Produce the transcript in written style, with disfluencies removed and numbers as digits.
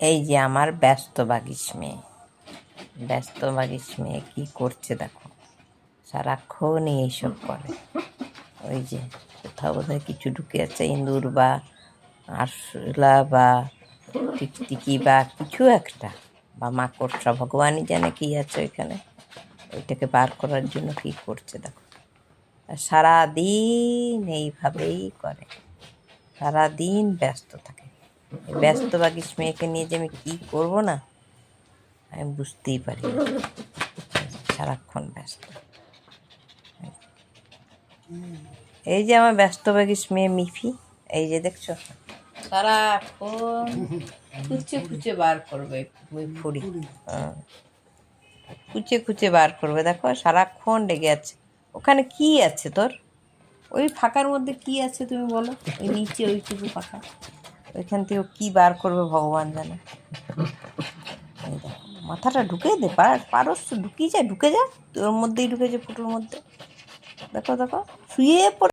এই যে আমার ব্যস্ত বাগিস মেয়ে কি করছে দেখো, সারাক্ষণই এইসব করে। ওই যে কোথাও বোধহয় কিছু ঢুকে আছে, ইঁদুর বা আরশোলা বা টিকটিকি বা কিছু একটা, বা মাকড়সা, ভগবানই জানে কি আছে ওইখানে। ওইটাকে বার করার জন্য কি করছে দেখো। সারাদিন এইভাবেই করে, সারাদিন ব্যস্ত থাকে। ব্যস্ত বাগিস মেয়েকে নিয়ে যে আমি কী করবো না আমি বুঝতেই পারি না। সারাক্ষণ ব্যস্ত। এই যে আমার ব্যস্ত বাগিস মেয়ে মিফি, এই যে দেখছো, সারাক্ষণ খুঁচে খুঁচে বার করবে ওই ফুড়ি, খুঁচে খুঁচে বার করবে। দেখো সারাক্ষণ লেগে আছে। ওখানে কি আছে তোর? ওই ফাঁকার মধ্যে কি আছে তুমি বলো? ওই নিচে ওইটুকু ফাঁকা, ওইখান থেকে কি বার করবে ভগবান জানে। এই দেখো, মাথাটা ঢুকে দে, পারস তো ঢুকে যা, তোর মধ্যেই ঢুকেছে, ফুটোর মধ্যে। দেখো দেখো শুয়ে পড়ে